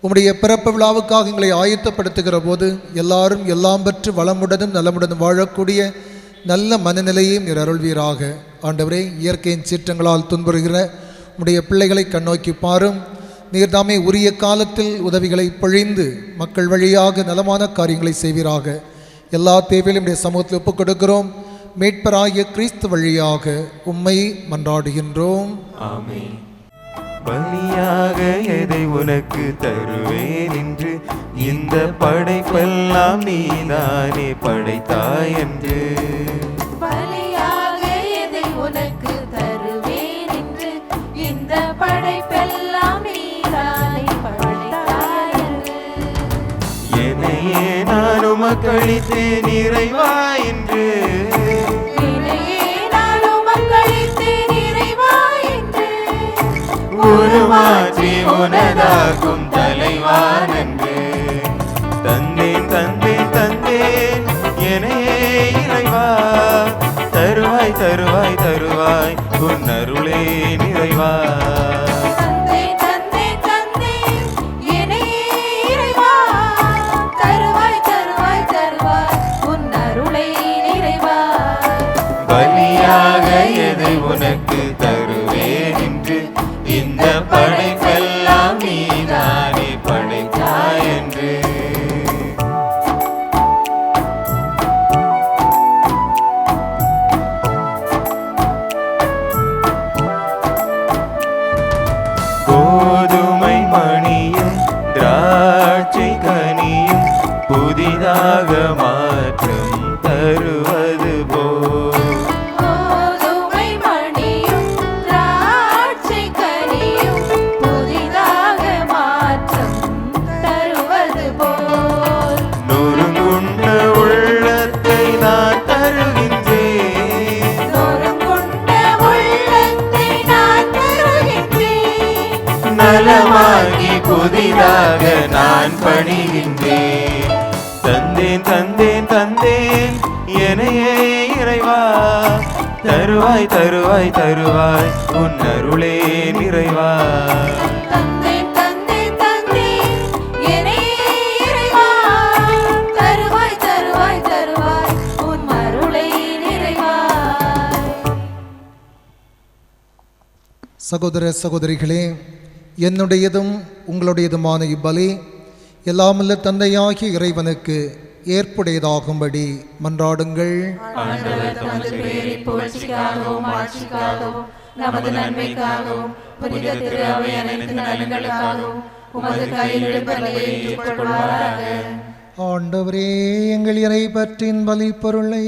உம்முடைய பிறப்பு விழாவுக்காக எங்களை ஆயத்தப்படுத்துகிற போது எல்லாரும் எல்லாம் பெற்று வளமுடனும் நலமுடனும் வாழக்கூடிய நல்ல மனநிலையையும் நீர் அருள்வீராக. ஆண்டவரே, இயற்கையின் சீற்றங்களால் துன்புறுகிற உடைய பிள்ளைகளை கண்ணோக்கி பாரும். நீர்தாமே உரிய காலத்தில் உதவிகளை பொழிந்து மக்கள் வழியாக நலமான காரியங்களை செய்வீராக. எல்லா தேவையிலும் உடைய சமூகத்தில் ஒப்புக் கொடுக்கிறோம். மீட்பராகிய கிறிஸ்து வழியாக உம்மை மன்றாடுகின்றோம். ஆமென். பலியாக எதை உனக்கு தருவேன் என்று இந்த படைப்பெல்லாம் நீதானே படைத்தாய் என்று. பலியாக எதை உனக்கு தருவேன் என்று இந்த படைப்பெல்லாம் நீதானே படைத்தாய் என்று. என்னையே நான் உமக்களித்தேன் இறைவா என்று. உருமாற்றி உனதாக்கும் தலைவான் என்று. தந்தேன் தந்தேன் தந்தேன் என்னையே இறைவா. தருவாய் தருவாய் தருவாய் உன் அருளே நிறைவா. பலியாக எதை உனக்கு தருவேன் என்று இந்த படைப்பெல்லாம் நீதானே படைத்தாய் என்று. கோதுமை மணியும் திராட்சை கனியும் புதிதாக மாற்றம் தருவது போல். நலமாகி புதிதாக நான் பணிகின்றேன். தந்தேன் தந்தேன் தந்தேன் என்னையே இறைவா. தருவாய் தருவாய் தருவாய் உன் அருளே நிறைவா. சகோதர சகோதரிகளே, என்னுடையதும் உங்களுடையதுமான இப்பலி எல்லாமல்ல தந்தையாகிய இறைவனுக்கு ஏற்புடையதாகும்படி மன்றாடுங்கள். நமது நன்மைக்காகவும் புனித திரு அவை அனைத்து நலன்களுக்காகவும் உமது கையில் எடுப்பதை ஏற்றுக்கொள்வாராக. ஆண்டவரே, எங்கள் இறைபற்றின் பலி பொருளை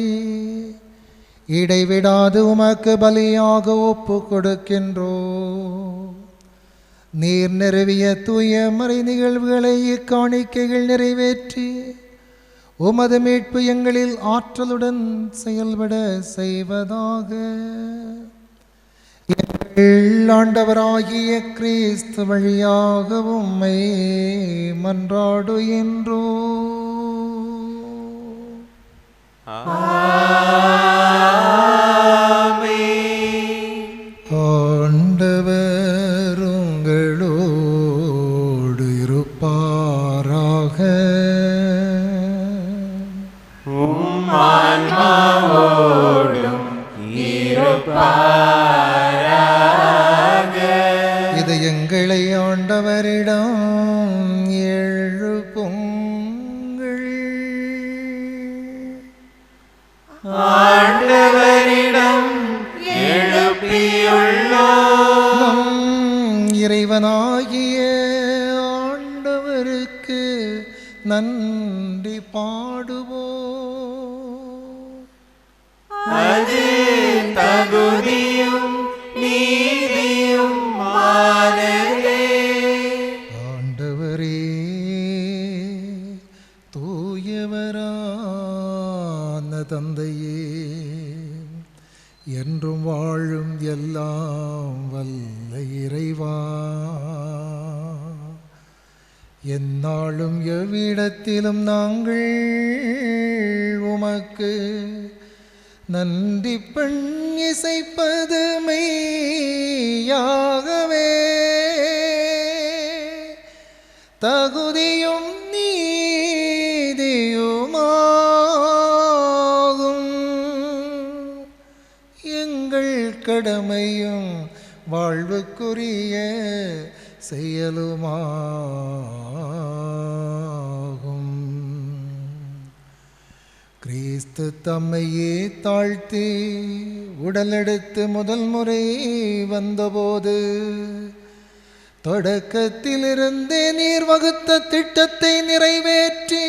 இடைவிடாது உமக்கு பலியாக ஒப்பு கொடுக்கின்றோ. நீர் நிறுவிய தூய மறை நிகழ்வுகளை இக்காணிக்கைகள் நிறைவேற்றி உமது மீட்பு எங்களில் ஆற்றலுடன் செயல்பட செய்வதாக. எங்கள் ஆண்டவராகிய கிறிஸ்து வழியாக உம்மை மன்றாடுகின்றோ. ஆண்டவர் உங்களோடு இருப்பாராக. உம் ஆன்மாவோடும் இருப்பாராக. இது எங்களை ஆண்டவரிடம் எழுப்புங்கள். ஆண்டவரிடம் எழுப்பியுள்ளோம். இறைவனாகிய ஆண்டவருக்கு நன்றி பாடுவோம். அது தகுதியும் நீதியும் மானதே. ஆண்டவரே, தூயவரான தந்தையே, என்றும் வாழும் எல்லாம் வல்ல இறைவா, எந்நாளும் எவ்விடத்திலும் நாங்கள் உமக்கு நன்றி பெண் இசைப்பது மெய்யாகவே தகுதியும் நீதியுமாகும். எங்கள் கடமையும் வாழ்வுக்குரிய செயலுமாகும். கிறிஸ்து தம்மையே தாழ்த்தி உடலெடுத்து முதல் முறை வந்தபோது தொடக்கத்திலிருந்தே நீர் வகுத்த திட்டத்தை நிறைவேற்றி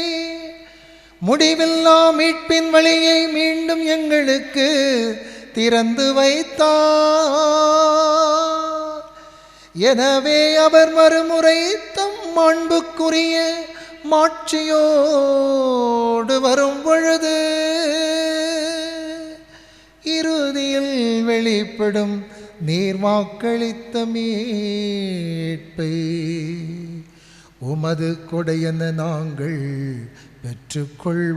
முடிவில்லா மீட்பின் வழியை மீண்டும் எங்களுக்கு திறந்து வைத்தார். எனவே அவர் மறுமுறை தம் மாண்புக்குரிய மாட்சியோடு வரும் பொழுது இறுதியில் வெளிப்படும் நீர் வாக்களித்த மீட்பை உமது கொடையென நாங்கள் பெற்றுக்கொள்வோம்.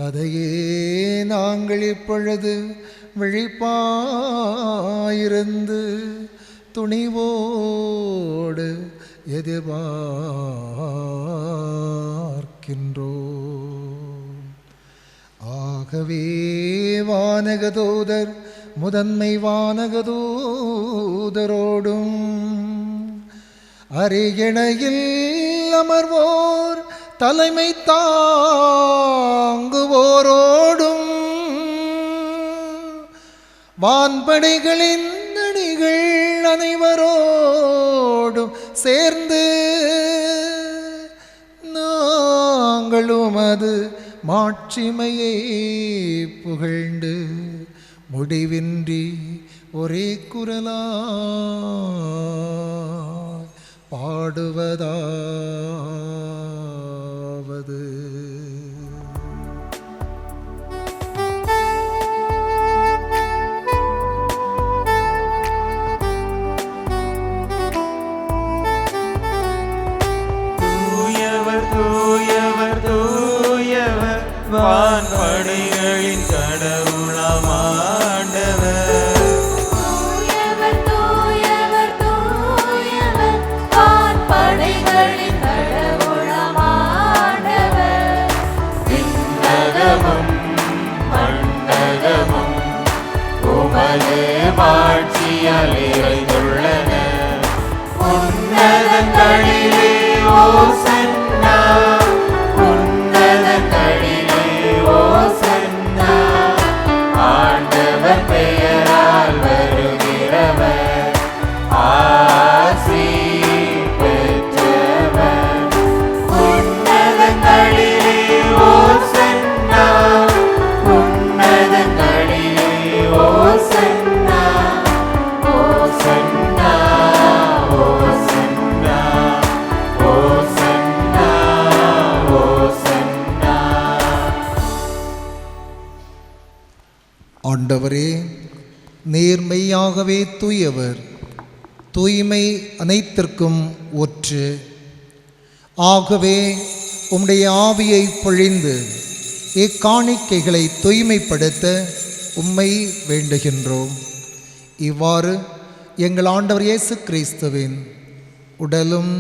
அதையே நாங்கள் இப்பொழுது விழிப்பாயிருந்து துணிவோடு எதிர்பார்க்கின்றோம். ஆகவே வானகதூதர் முதன்மை வானகதூதரோடும் அரியணையில் அமர்வோர் தலைமை தாங்குவோரோடும் வான்படைகளின் அணிகள் அனைவரோடும் சேர்ந்து நாங்களும் அது மாட்சிமையை புகழ்ந்து முடிவின்றி ஒரே குரலாய் பாடுவதாவது. தூயவர் தூயவர் தூயவர் வான்படைகளின் கடவுளாம் ஆண்டவர். தூயவர் தூயவர் தூயவர் வான்படைகளின் கடவுளாம் ஆண்டவர். விண்ணகமும் மண்ணகமும் உமது மாட்சியால் நிறைந்துள்ளன. உன்னதங்களிலே ஓசன்னா, உன்னதங்களிலே ஓசன்னா. ஆண்டவர் பெயரால் வருகிறவர் ஆசி பெற்றவர். உன்னதங்களிலே ஓசன்னா, உன்னதங்களிலே ஓசன்னா. ஓசன்னா ஓசன்னா ஓசன்னா ஓசன்னா. ஆண்டவரே, நீர் மெய்யாகவே தூயவர், தூய்மை அனைத்திற்கும் ஒற்று. ஆகவே உம்முடைய ஆவியை பொழிந்து இக்காணிக்கைகளை தூய்மைப்படுத்த உம்மை வேண்டுகின்றோம். இவ்வாறு எங்கள் ஆண்டவர் இயேசு கிறிஸ்துவின் உடலும்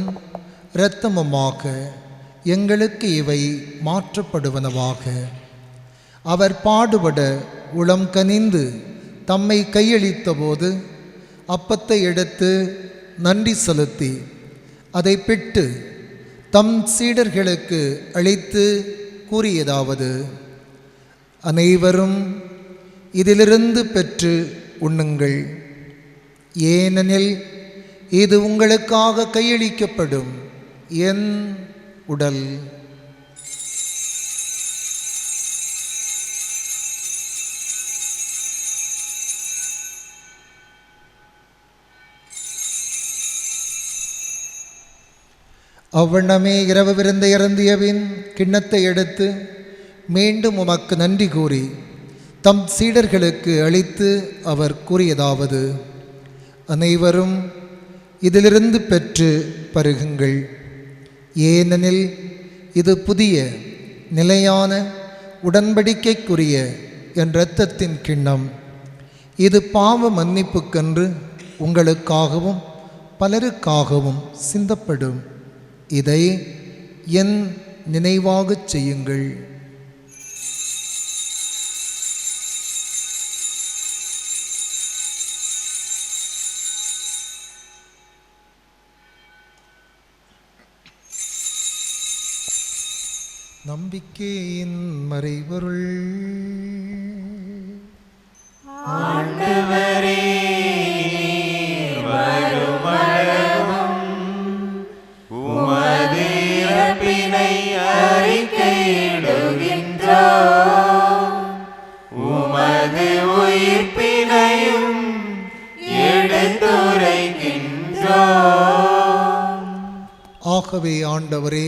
இரத்தமுமாக எங்களுக்கு இவை மாற்றப்படுவனவாக. அவர் பாடுபட உளம் கனிந்து தம்மை கையளித்த போது அப்பத்தை எடுத்து நன்றி செலுத்தி அதை பிட்டு தம் சீடர்களுக்கு அளித்து கூறியதாவது: அனைவரும் இதிலிருந்து பெற்று உண்ணுங்கள், ஏனெனில் இது உங்களுக்காக கையளிக்கப்படும் என் உடல். அவ்வண்ணமே இரவு விருந்தை அருந்தியபின் கிண்ணத்தை எடுத்து மீண்டும் உமக்கு நன்றி கூறி தம் சீடர்களுக்கு அளித்து அவர் கூறியதாவது: அனைவரும் இதிலிருந்து பெற்று பருகுங்கள், ஏனெனில் இது புதிய நிலையான உடன்படிக்கைக்குரிய என் இரத்தத்தின் கிண்ணம். இது பாவ மன்னிப்புக்கென்று உங்களுக்காகவும் பலருக்காகவும் சிந்தப்படும். இதை என் நினைவாகச் செய்யுங்கள். நம்பிக்கையின் மறைபொருள். ஆண்டவரே வருமளவும் உமது இறப்பினை அறிக்கையிடுகின்றோம், உமது உயிர்ப்பினையும் எடுத்துரைக்கின்றோம். ஆகவே ஆண்டவரே,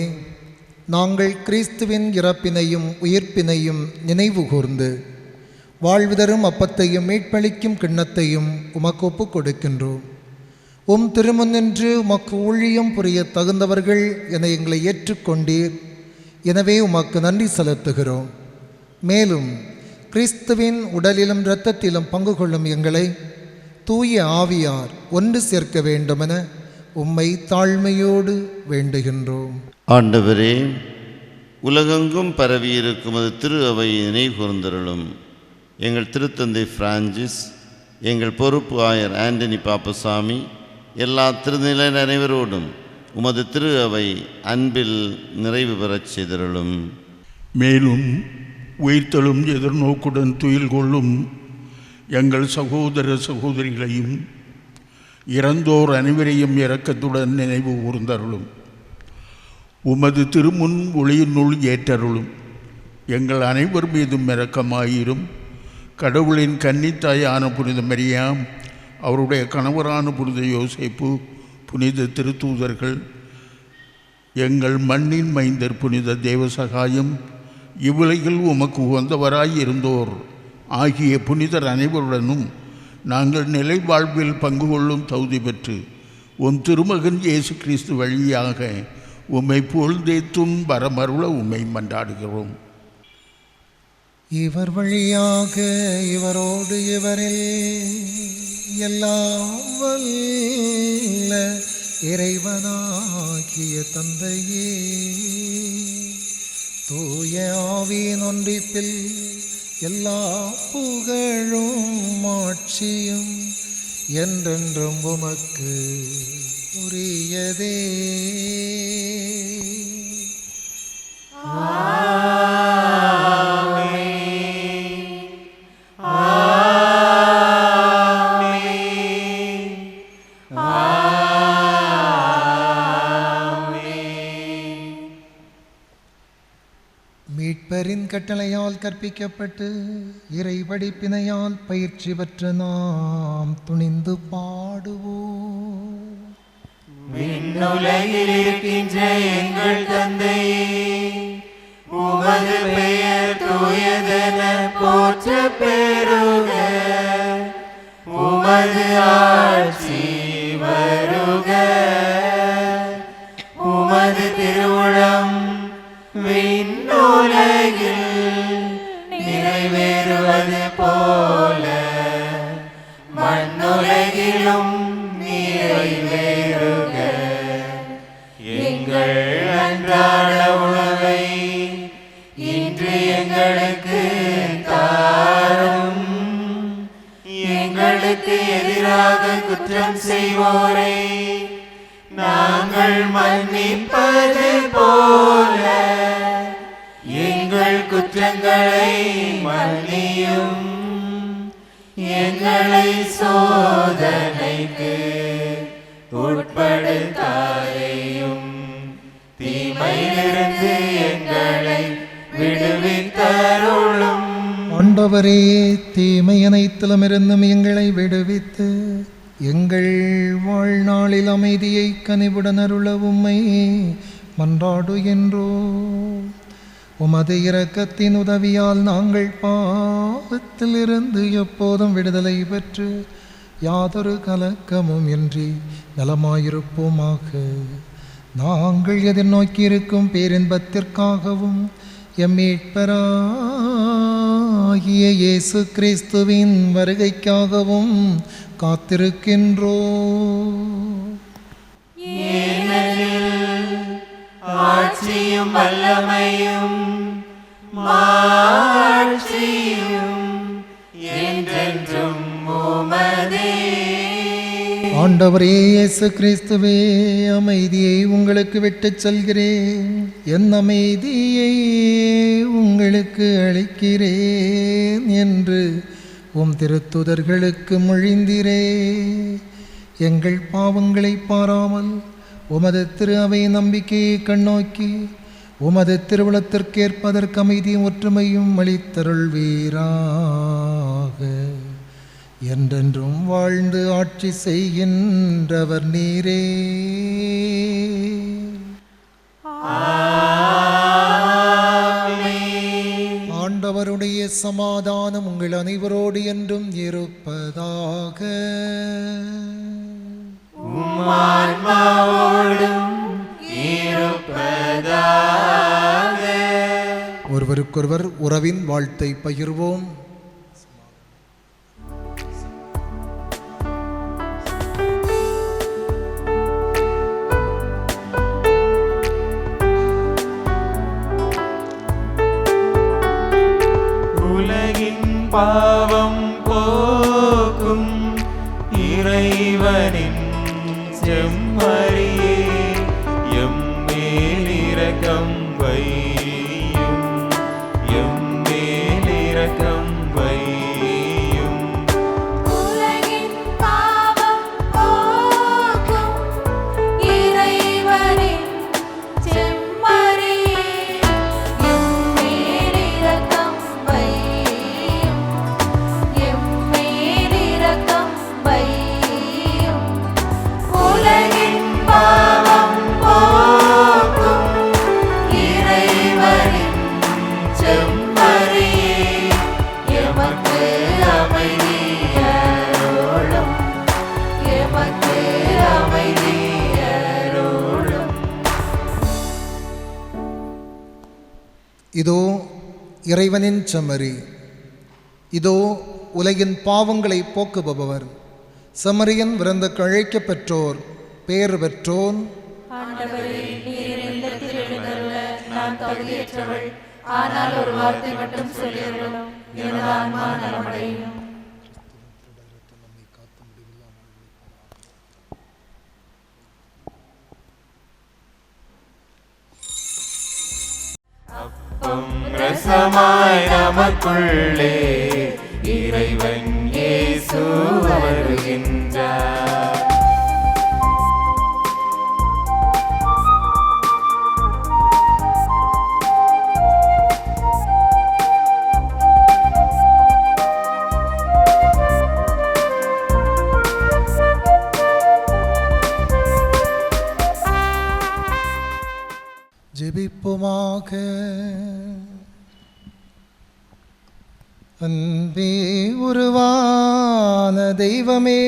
நாங்கள் கிறிஸ்துவின் இறப்பினையும் உயிர்ப்பினையும் நினைவு கூர்ந்து வாழ்வு தரும் அப்பத்தையும் மீட்பளிக்கும் கிண்ணத்தையும் உமக்கு ஒப்புக் கொடுக்கின்றோம். உம் திருமுன்னின்று உமக்கு ஊழியம் புரிய தகுந்தவர்கள் என எங்களை ஏற்றுக்கொண்டீர். எனவே உமக்கு நன்றி செலுத்துகிறோம். மேலும் கிறிஸ்துவின் உடலிலும் இரத்தத்திலும் பங்கு கொள்ளும் எங்களை தூய ஆவியார் ஒன்று சேர்க்க வேண்டுமென உம்மை தாழ்மையோடு வேண்டுகின்றோம். ஆண்டவரே, உலகெங்கும் பரவியிருக்கும் அது திரு அவையை நினைகூர்ந்தருளும். எங்கள் திருத்தந்தை பிரான்சிஸ், எங்கள் பொறுப்பு ஆயர் ஆண்டனி பாப்பசாமி, எல்லா திருநிலையினர் அனைவரோடும் உமது திரு அவை அன்பில் நிறைவு பெறச் செய்தருளும். மேலும் உயிர்த்தெழும் எதிர்நோக்குடன் துயில் கொள்ளும் எங்கள் சகோதர சகோதரிகளையும் இறந்தோர் அனைவரையும் இரக்கத்துடன் நினைவு கூர்ந்தருளும். உமது திருமுன் ஒளியினுள் ஏற்றருளும். எங்கள் அனைவர் மீதும் இரக்கமாயிரும். கடவுளின் கன்னித்தாயான புனித மரியாம், அவருடைய கணவரான புனித யோசேப்பு, புனித திருத்தூதர்கள், எங்கள் மண்ணின் மைந்தர் புனித தேவசகாயம், இவ்வுலகில் உமக்கு உகந்தவராய் இருந்தோர் ஆகிய புனிதர் அனைவருடனும் நாங்கள் நிலை வாழ்வில் பங்கு கொள்ளும் தகுதி பெற்று உன் திருமகன் இயேசு கிறிஸ்து வழியாக உம்மை புகழ்ந்தேத்தும் வரமருள உம்மை மன்றாடுகிறோம். இவர் வழியாக இவரோடு இவரில் எல்லாம் வல்ல இறைவனாகிய தந்தையே, தூய ஆவியின் ஒன்றிப்பில் எல்லா புகழும் ஆட்சியும் என்றென்றும் உமக்கு உரியதே. மீட்பரின் கட்டளையால் கற்பிக்கப்பட்டு இறை படிப்பினையால் பயிற்சி பெற்ற நாம் துணிந்து பாடுவோம். விண்ணுலகில் இருக்கின்ற எங்கள் தந்தையே, உமது பெயர் தூயதென போற்ற பெறுக. உமது ஆட்சி வருக. உமது திருவுளம் விண்ணுலகில் நிறைவேறுவது போல மண்ணுலகிலும் நிறைவேறுக. எங்கள் அன்றாட உணவை இன்று எங்களுக்கு தாரும். எங்களுக்கு எதிராக குற்றம் செய்வோரை நாங்கள் மன்னிப்பது போல எங்கள் குற்றங்களை மன்னியும். எங்களை சோதனைக்கு உட்படுத்தாதேயும், தீமையிலிருந்து எங்களை விடுவித்தருளும். ஆண்டவரே, தீமை அனைத்திலுமிருந்தும் எங்களை விடுவித்து எங்கள் வாழ்நாளில் அமைதியை கனிவுடன் அருள உம்மை மன்றாடுகின்றோம். உமது இரக்கத்தின் உதவியால் நாங்கள் பாவத்திலிருந்து எப்போதும் விடுதலை பெற்று யாதொரு கலக்கமும் இன்றி நலமாயிருப்போமாக. நாங்கள் எதிர்நோக்கியிருக்கும் பேரின்பத்திற்காகவும் எம் மீட்பராகிய இயேசு கிறிஸ்துவின் வருகைக்காகவும் காத்திருக்கின்றோம். ஆட்சியும் வல்லமையும் மாட்சியும் என்றென்றும் உமதே. ஆண்டவரே இயேசு கிறிஸ்துவே, அமைதியை உங்களுக்கு விட்டுச் செல்கிறேன், என் அமைதியை உங்களுக்கு அளிக்கிறேன் என்று உம் திருத்துதர்களுக்கு மொழிந்தீரே. எங்கள் பாவங்களை பாராமல் உமது திரு அவை நம்பிக்கையை கண்ணோக்கி உமது திருவுளத்திற்கேற்பதற்கு அமைதியும் ஒற்றுமையும் அளித்தருள்வீராக. என்றென்றும் வாழ்ந்து ஆட்சி செய்கின்றவர் நீரே. ஆண்டவருடைய சமாதானம் உங்கள் அனைவரோடு என்றும் இருப்பதாக. ஒருவருக்கொருவர் உறவின் வாழ்த்தை பகிர்வோம். உலகின் பாவம் போக்கும் இறைவனின் செம்மறியே, எம்மேல் இரக்கம் வையும், எம்மேல் இரக்கம் வையும். உலகின் பாவம் போக்கும் இறைவனின் செம்மறியே, எம்மேல் இரக்கம் வையும், எம்மேல் இரக்கம் வையும். உலகின் பாவம் போக்கும் இறைவனின் செம்மறியே, எமக்கு அமைதி அருளும், எமக்கு அமைதி அருளும். இதோ இறைவனின் செம்மறி, இதோ உலகின் பாவங்களை போக்குபவர். செம்மறியன் விருந்துக்கு அழைக்கப் பெற்றோர் பேறு பெற்றோன். ஆண்டவரே, நீர் என் இல்லத்தில் எழுந்தருள நான் தகுதியற்றவள், ஆனால் ஒரு வார்த்தை மட்டும் சொல்லியருளும், எனது ஆன்மா நலமடையும். அப்பம் ரசமாய் நமக்குள்ளே இறைவன் இயேசு வருகின்றார். ஜெபிப்போமாக. அன்பே உருவான தெய்வமே,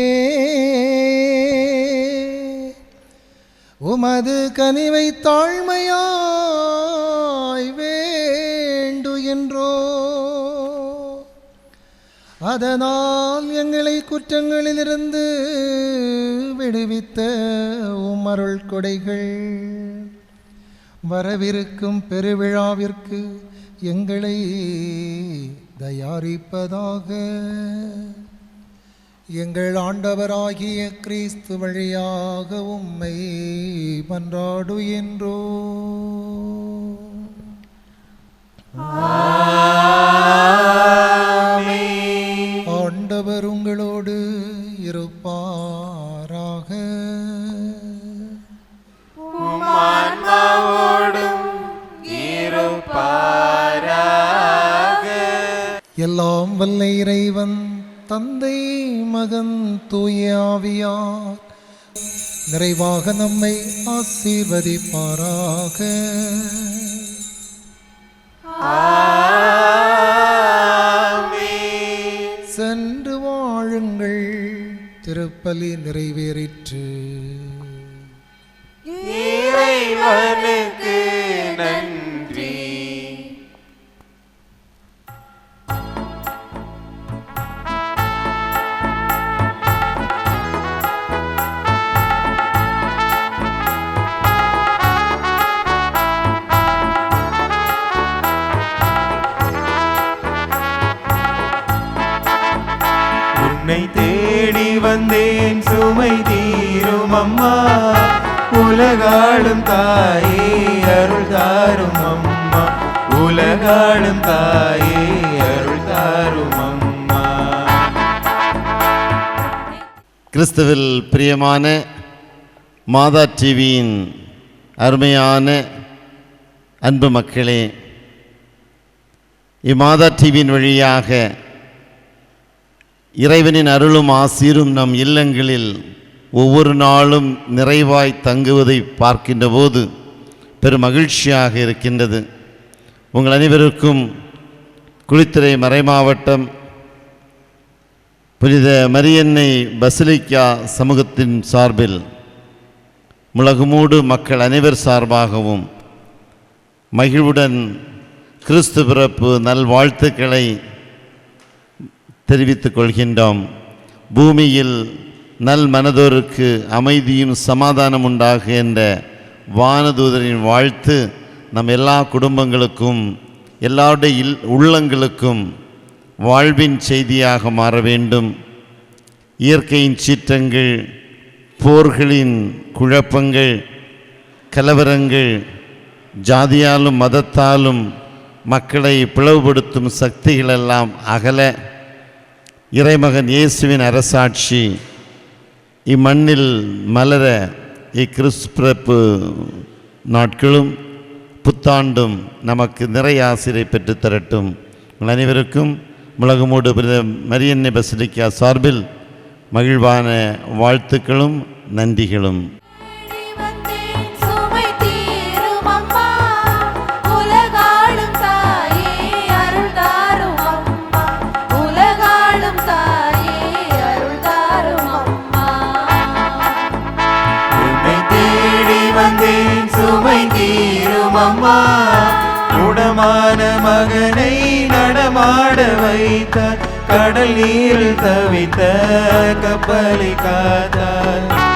உமது கனிவை தாழ்மையாய் வேண்டுகின்றோ, அதனால் எங்களை குற்றங்களிலிருந்து விடுவித்த உம் அருள் கொடைகள் வரவிருக்கும் பெருவிழாவிற்கு எங்களை தயாரிப்பதாக. எங்கள் ஆண்டவராகிய கிறிஸ்து வழியாக உம்மை மன்றாடுகின்றோ. ஆண்டவர் உங்களோடு இருப்பாராக. எல்லாம் வல்ல இறைவன் தந்தை மகன் தூய ஆவியார் நிறைவாக நம்மை ஆசீர்வதிப்பாராக. சென்று வாழுங்கள், திருப்பலி நிறைவேறிற்று. இறைவனுக்கு நன்றி. உன்னை தேடி வந்தேன் சுமை தீ உலகாளும் தாயே அருள் தாரும் அம்மா, உலகாளும் தாயே அருள் தாரும் அம்மா. கிறிஸ்துவில் பிரியமான மாதா டிவியின் அருமையான அன்பு மக்களே, இம்மாதா டிவியின் வழியாக இறைவனின் அருளும் ஆசீரும் நம் இல்லங்களில் ஒவ்வொரு நாளும் நிறைவாய் தங்குவதை பார்க்கின்ற போது பெரும் மகிழ்ச்சியாக இருக்கின்றது. உங்கள் அனைவருக்கும் குளித்துறை மறைமாவட்டம் புனித மரியன்னை பசிலிக்கா சமூகத்தின் சார்பில் முழகுமூடு மக்கள் அனைவர் சார்பாகவும் மகிழ்வுடன் கிறிஸ்து பிறப்பு நல்வாழ்த்துக்களை தெரிவித்துக் கொள்கின்றோம். பூமியில் நல் மனதோருக்கு அமைதியும் சமாதானம் உண்டாக என்ற வானதூதரின் வாழ்த்து நம் எல்லா குடும்பங்களுக்கும் எல்லாருடைய உள்ளங்களுக்கும் வாழ்வின் செய்தியாக மாற வேண்டும். இயற்கையின் சீற்றங்கள், போர்களின் குழப்பங்கள், கலவரங்கள், ஜாதியாலும் மதத்தாலும் மக்களை பிளவுபடுத்தும் சக்திகளெல்லாம் அகல இறைமகன் இயேசுவின் அரசாட்சி இம்மண்ணில் மலர இக்கிறிஸ்பிறப்பு நாட்களும் புத்தாண்டும் நமக்கு நிறைய ஆசிரியை பெற்றுத்தரட்டும். உங்கள் அனைவருக்கும் முழகுமூடு மரியன்னை பசிலிக்கா சார்பில் மகிழ்வான வாழ்த்துக்களும் நன்றிகளும். அம்மா உடமான மகனை நடமாட வைத்தார், கடல் நீரில் தவித்த கப்பலை காத்தார்.